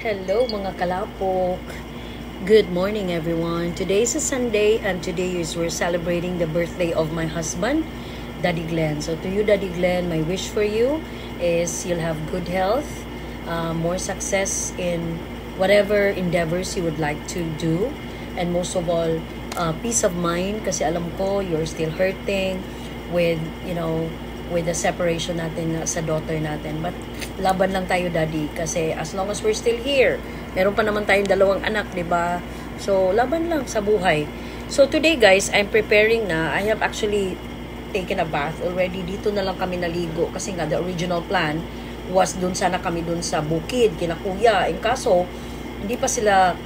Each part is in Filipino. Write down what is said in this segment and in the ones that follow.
Hello mga kalapok. Good morning everyone. Today is a Sunday and today is we're celebrating the birthday of my husband, Daddy Glenn. So to you, Daddy Glenn, my wish for you is you'll have good health, more success in whatever endeavors you would like to do, and most of all, peace of mind kasi alam ko you're still hurting with, with the separation natin sa daughter natin. But laban lang tayo, Daddy, kasi as long as we're still here, meron pa naman tayong dalawang anak, di ba? So, laban lang sa buhay. So, today, guys, I'm preparing na. I have actually taken a bath already. Dito na lang kami naligo kasi nga the original plan was dun sana kami dun sa bukid, kina kuya. In kaso, hindi pa sila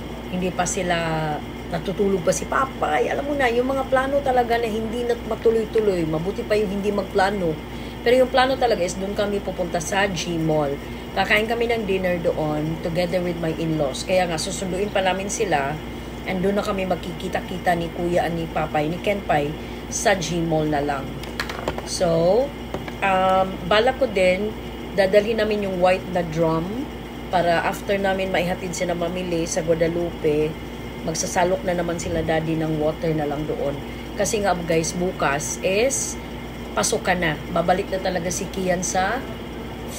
natutulog pa si Papa. Ay, alam mo na, yung mga plano talaga na hindi na matuloy-tuloy. Mabuti pa yung hindi magplano. Pero yung plano talaga is doon kami pupunta sa G-Mall. Kakain kami ng dinner doon together with my in-laws. Kaya nga, susunduin pa namin sila. And doon na kami magkikita-kita ni Kuya at ni Papay, ni Kenpay sa G-Mall na lang. So, balak ko din, dadalhin namin yung white na drum para after namin maihatid sila mamili sa Guadalupe, magsasalok na naman sila Daddy ng water na lang doon. Kasi nga guys, bukas is pasukan na. Babalik na talaga si Kian sa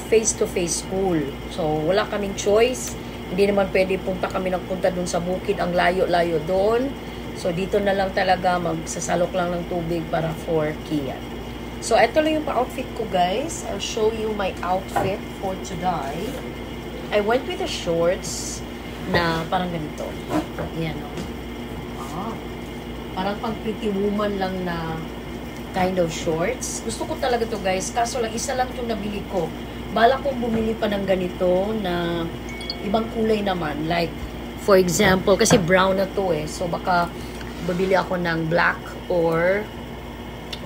face-to-face school. So, wala kaming choice. Hindi naman pwede punta doon sa bukid. Ang layo-layo doon. So, dito na lang talaga magsasalok lang ng tubig para for Kian. So, ito lang yung pa-outfit ko guys. I'll show you my outfit for today. I went with the shorts na parang ganito. Yan o. Parang pang pretty woman lang na kind of shorts. Gusto ko talaga to guys. Kaso lang, isa lang itong nabili ko. Bala kong bumili pa ng ganito na ibang kulay naman. Like, for example, kasi brown na to eh. So, baka bumili ako ng black or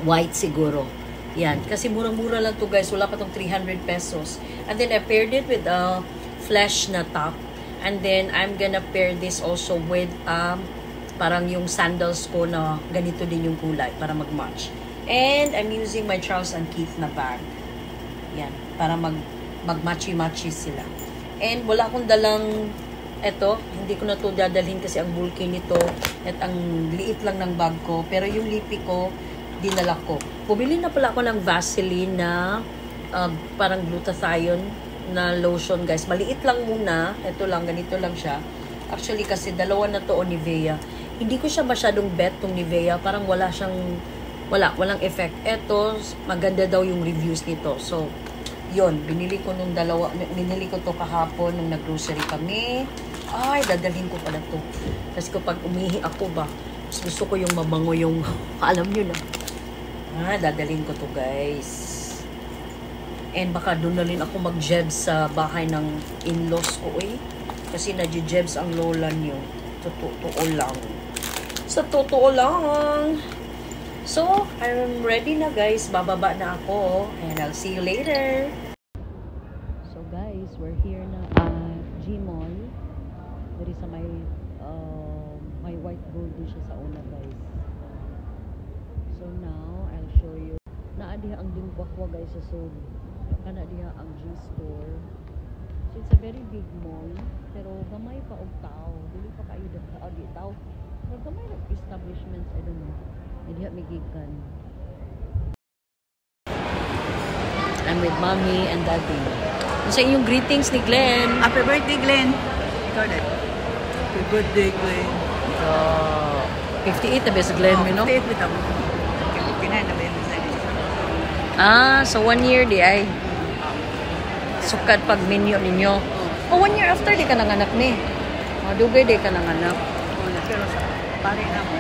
white siguro. Yan. Kasi murang-mura lang to guys. Wala pa tong 300 pesos. And then, I paired it with a flesh na top. And then, I'm gonna pair this also with parang yung sandals ko na ganito din yung kulay para mag-match. And I'm using my Charles & Keith na bag. Yan. Para mag-matchy-matchy sila. And wala akong dalang eto. Hindi ko na to dadalhin kasi ang bulky nito at ang liit lang ng bag ko. Pero yung lipi ko, dinala ko. Bumili na pala ako ng Vaseline na parang glutathione na lotion guys. Maliit lang muna. Ito lang, ganito lang siya. Actually kasi dalawa na to o Nivea. Hindi ko siya masyadong bet tong Nivea. Parang walang effect. Ito, maganda daw yung reviews nito. So, yon binili ko nung dalawa. Binili ko to kahapon nung nag-grocery kami. Ay, dadalhin ko pala to. Kasi kapag umihi ako ba, gusto ko yung mabango yung alam nyo na. Dadalhin ko to guys. And baka doon na rin ako mag-jebs sa bahay ng in-laws ko eh. Kasi na-jebs ang lola niyo. Totoo lang. Sa totoo lang. So, I'm ready na guys. Bababa na ako. And I'll see you later. So guys, we're here na at G-Mall. There is my white gold din siya sa una guys. So now, I'll show you. Naadiha ang dingwakwa guys sa Seoul. Kana diha ang G-Store. So it's a very big mall, pero gamay pa og tao. Dili pa kayo di tao. Pero gamay ra establishments, I don't know. Diha migikan. I'm with Mommy and Daddy. Sa inyong greetings ni Glenn. Happy birthday, Glenn. Ikaw na. Happy birthday, Glenn. 58 na ba sa Glenn, you know? 58 bitaw. 59 na ba yun? So 1 year di ay sukat pag minyo ninyo. 1 year after di ka nanganak ni. Dugay di ka nanganak. Pero sa pare na mo.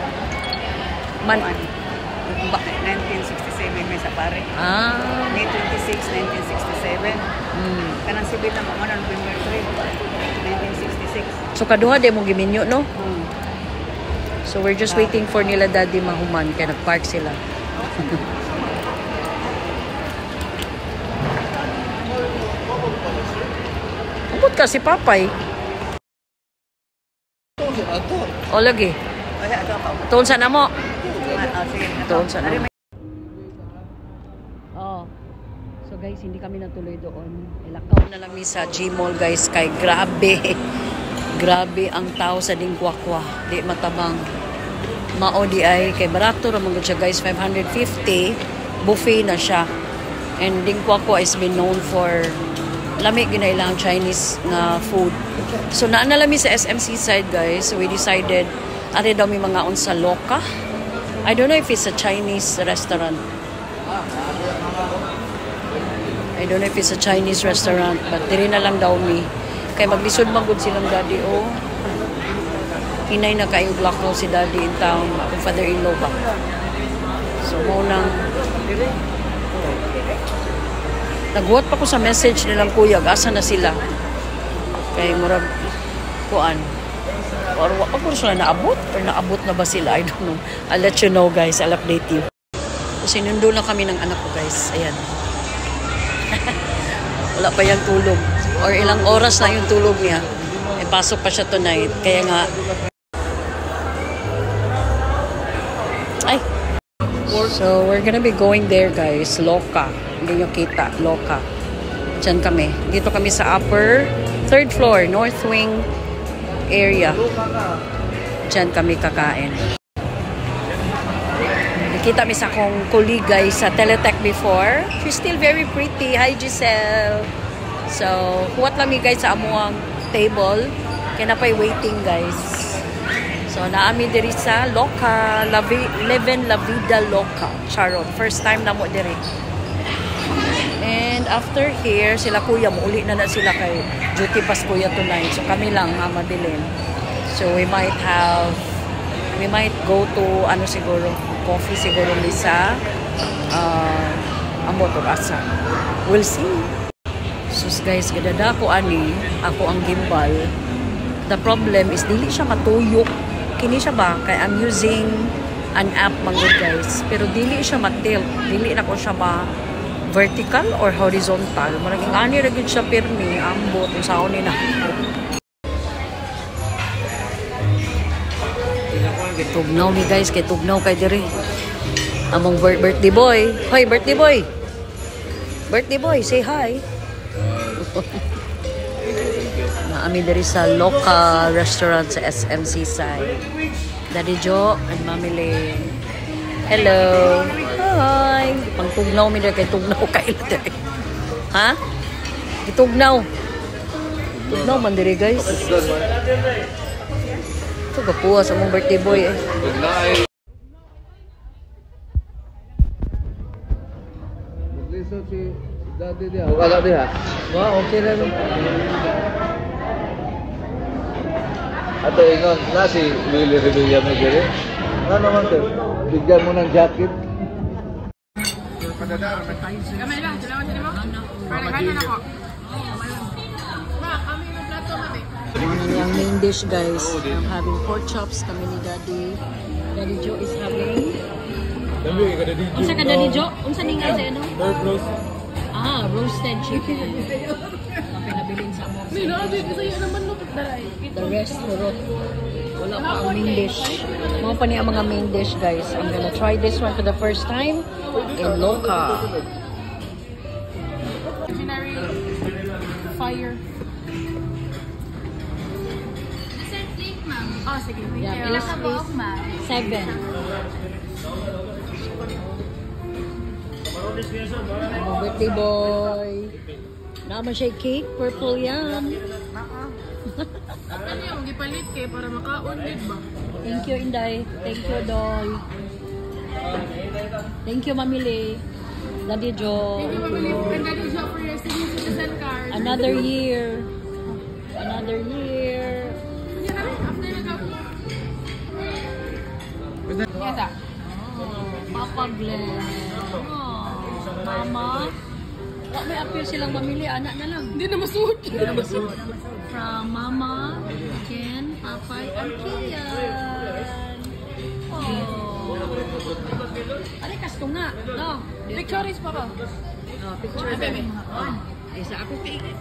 1967 may sa pare. May 26, 1967. Kanang sibil na mo na November 3, 1966. So kaduha di mo giminyo, no? So we're just waiting for nila Daddy mahuman kaya nag-park sila. Abot ka si Papay. O lagi. Tuon sa namo. Tuon sa namo. So guys, hindi kami natuloy doon. Ilakaw na lang ni sa G-Mall guys. Kay grabe. Grabe ang tao sa Dingkwakwa. Di matabang. Mao di ay kay barato ra man siya guys, 550. Buffet na siya. And Dingkwakwa is been known for lami ginailang Chinese na food. So naanalami sa SMC side guys. So we decided are daw may mga unsa loka. I don't know if it's a Chinese restaurant. I don't know if it's a Chinese restaurant, but diri na lang daw mi. Kay maglisod magud silang daddy, oh. Hinay na kayo lakaw si daddy in town, akong father-in-law ba. So, mo nang nagwat pa ko sa message nilang kuya, asa na sila. Kay murag kuan. Or wala ko sila naabot? Or naabot na ba sila? I don't know. I'll let you know guys, I'll update you. Kasi sinundo na kami ng anak ko guys. Ayan. Wala pa yung tulog. Or ilang oras na yung tulog niya. E pasok pa siya tonight. Kaya nga. Ay. So, we're gonna be going there guys. Loka. Hindi nyo kita. Loka. Diyan kami. Dito kami sa upper 3rd floor. North wing area. Diyan kami kakain. Nakita mi sa akong colleague guys sa Teletech before. She's still very pretty. Hi Giselle. So, huwat lang mi guys sa amuang table. Kaya na pa'y waiting guys. So, naami diri sa Loka. Leven La Vida Loka. Charot. First time na mo diri. And after here, sila kuya, muuli na sila kay duty pass kuya tonight. So, kami lang ha, madilim. So, we might go to, ano siguro, coffee siguro sa ang motor asa. We'll see. Sus guys, gadada ko ani, ako ang gimbal. The problem is, dili siya matuyok. Kini siya ba? Kaya I'm using an app mga guys. Pero dili siya matilt. Dili na ko siya vertical or horizontal. Maraging ani ragid siya pirmi. Ambot, yung saon ni na. Tugnaw ni guys, kay tugnaw kay diri. Among birthday boy. Hoy, birthday boy. Birthday boy, say hi. Naami diri sa Loka restaurant sa SMC side. Daddy Joe and Mami Lay. Hello. Hi. Pang tugnaw mi diri kay tugnaw kay diri. Ha? Gitugnaw. Tugnaw man diri guys. Ito gapuha sa mong birthday boy eh. Mag-listen si daddy dia. Wala dia. Wow, okay lang. Ato ingon na si Willie Revilla may gari. Ano naman to? Bigyan mo ng jacket. Kamay lang, salamat sa mo. Para kanan ako. Ma, kami yung plato mami. Ang main dish guys, I'm having pork chops kami ni Daddy. Daddy Joe is having. Unsa ka Daddy Joe? Unsa ning nga sa ano? Pork roast. Ah, roasted chicken. Pinabilin sa mo. The rest rurot. Wala pa ang main dish. Mga pa niya ang mga main dish guys. I'm gonna try this one for the first time in Loka. Fire. Oh, sige. Yeah, please. 7. Oh, birthday boy. Naman siya cake, purple yan. Ano yung gipalit kay para makaon din ba? Thank you, Inday. Thank you, Doy. Thank you, Mamili. Daddy Joe. Thank you, Mami. And Daddy Joe for your senior citizen card. Another year. Another year. Yan na, after na ako. Yes, ah. Papa Glenn. Oh, Mama. Wala may appeal silang mamili. Anak na lang. Hindi na masuot. From Mama, Ken, Papa, and Kian. Oh. Ari, kasto nga. No. Pictures pa ba? Oh, picture ba? Isa ako cake.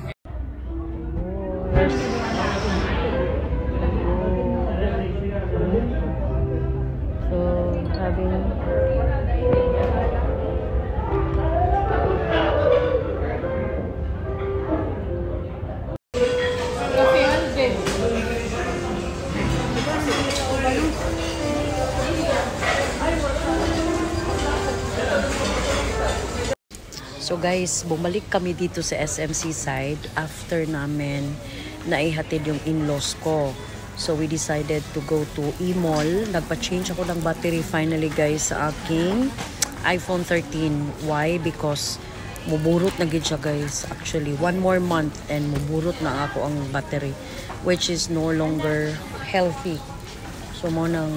So, having Coffee, 100. guys, bumalik kami dito sa SMC side after namin naihatid yung in-laws ko. So we decided to go to E-Mall. Nagpa-change ako ng battery finally guys sa aking iPhone 13. Why? Because muburot na gid siya guys. Actually, 1 more month and muburot na ako ang battery, which is no longer healthy. So mo nang,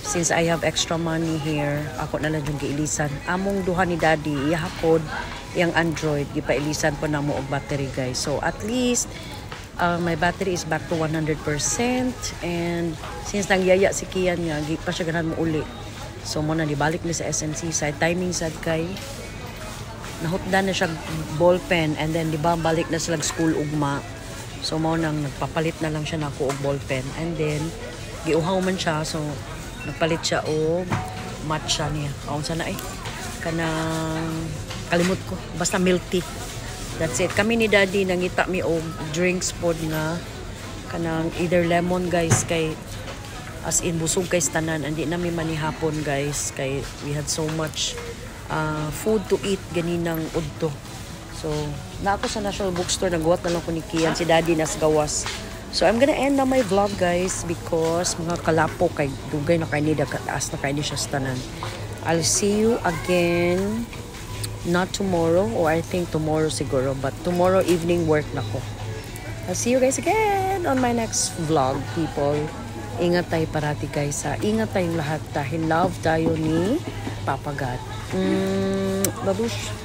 since I have extra money here, ako na lang yung giilisan. Among duha ni daddy, ihakod yung Android, gipailisan po na mo og battery guys. So at least, my battery is back to 100%. And since nangyaya si Kian nga, di pa siya ganahan mo uli. So mo na, dibalik ni sa SMC side. Timing sad kay, nahutdan na siya ballpen. And then, di ba, balik na sila school ugma. So mo nang, nagpapalit na lang siya na ako og ballpen. And then, giuhaw man siya. So, nagpalit siya og matcha niya. Kaon sana kanang, kalimut ko. Basta milk tea. That's it. Kami ni daddy nangita mi og drinks pod nga kanang either lemon guys, kay as in busog kay tanan, andi na mi manihapon guys, kay we had so much food to eat ganinang udto. So na ako sa National Bookstore, nagbuhat na lang ko ni Kian, si daddy nas gawas. So I'm gonna end na my vlog guys, because mga kalapo kay dugay na kay ni dagataas na kay ni siya sa tanan. I'll see you again. Not tomorrow, or I think tomorrow siguro, but tomorrow evening work na ko. I'll see you guys again on my next vlog, people. Ingat tayo parati guys, ha. Ingat tayong lahat dahil love tayo ni Papa God. Babush.